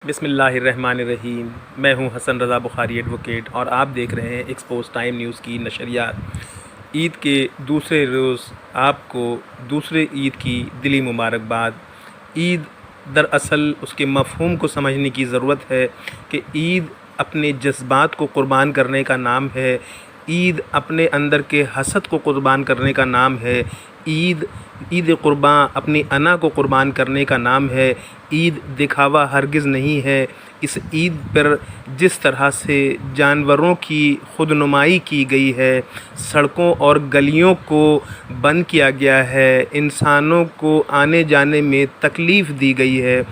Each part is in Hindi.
बिस्मिल्लाहिर्रहमानिर्रहीम। मैं हूं हसन रज़ा बुखारी एडवोकेट और आप देख रहे हैं एक्सपोज टाइम न्यूज़ की नशरियात। ईद के दूसरे रोज़ आपको दूसरे ईद की दिली मुबारकबाद। ईद दरअसल उसके मफ़हूम को समझने की ज़रूरत है कि ईद अपने जज्बात को क़ुरबान करने का नाम है। ईद अपने अंदर के हसद को क़ुरबान करने का नाम है। ईद क़ुरबान अपनी अना को क़ुरबान करने का नाम है। ईद दिखावा हरगिज़ नहीं है। इस ईद पर जिस तरह से जानवरों की खुदनुमाई की गई है, सड़कों और गलियों को बंद किया गया है, इंसानों को आने जाने में तकलीफ़ दी गई है।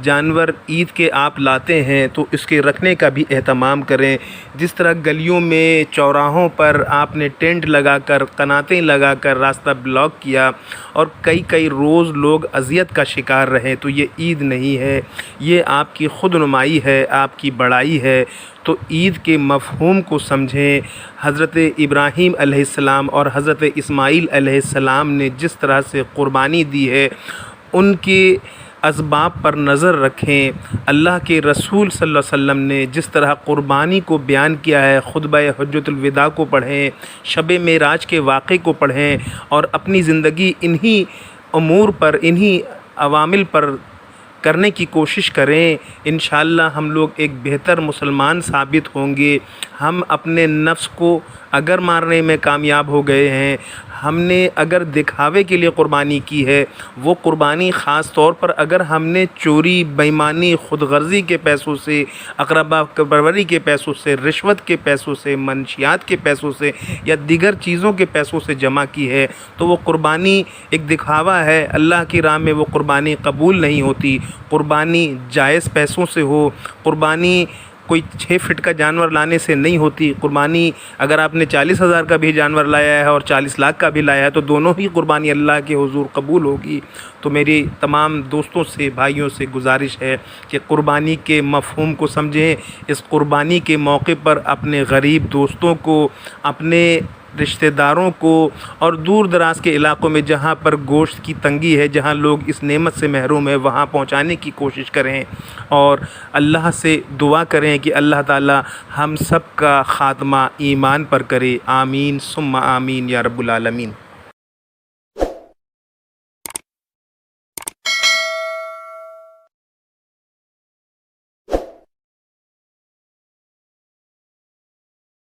जानवर ईद के आप लाते हैं तो इसके रखने का भी एहतमाम करें। जिस तरह गलियों में चौराहों पर आपने टेंट लगाकर, कनातें लगाकर रास्ता ब्लॉक किया और कई रोज़ लोग अज़ियत का शिकार रहे, तो ये ईद नहीं है, ये आपकी खुदनुमाई है, आपकी बड़ाई है। तो ईद के मफ़हूम को समझें। हज़रत इब्राहीम अलैहिस्सलाम और हज़रत इस्माईल अलैहिस्सलाम ने जिस तरह से क़ुरबानी दी है, उनके असबाब पर नज़र रखें। अल्लाह के रसूल सल्लल्लाहु अलैहि वसल्लम ने जिस तरह क़ुरबानी को बयान किया है, खुतबा हज्जतुल विदा को पढ़ें, शब मेराज के वाक़े को पढ़ें और अपनी ज़िंदगी इन्हीं अमूर पर, इन्हीं अवामिल पर करने की कोशिश करें। इंशाअल्लाह हम लोग एक बेहतर मुसलमान साबित होंगे। हम अपने नफ्स को अगर मारने में कामयाब हो गए हैं, हमने अगर दिखावे के लिए क़ुरबानी की है, वो क़ुरबानी ख़ास तौर पर अगर हमने चोरी, बेईमानी, ख़ुदगर्ज़ी के पैसों से, अक़रबा परवरी के पैसों से, रिश्वत के पैसों से, मनशियात के पैसों से या दीगर चीज़ों के पैसों से जमा की है, तो वो क़ुरबानी एक दिखावा है। अल्लाह की राह में वो क़ुरबानी कबूल नहीं होती। क़ुरबानी जायज़ पैसों से हो, क़ुरबानी कोई 6 फीट का जानवर लाने से नहीं होती। क़ुरबानी अगर आपने 40,000 का भी जानवर लाया है और 40 लाख का भी लाया है, तो दोनों ही क़ुरबानी अल्लाह के हुज़ूर कबूल होगी। तो मेरी तमाम दोस्तों से, भाइयों से गुजारिश है कि क़ुरबानी के मफ़हूम को समझें। इस क़ुरबानी के मौके पर अपने गरीब दोस्तों को, अपने रिश्तेदारों को और दूर दराज के इलाक़ों में जहाँ पर गोश्त की तंगी है, जहाँ लोग इस नेमत से महरूम है, वहाँ पहुँचाने की कोशिश करें और अल्लाह से दुआ करें कि अल्लाह ताला हम सब का ख़ात्मा ईमान पर करे। आमीन सुम्मा आमीन या रब्बुल आलमीन।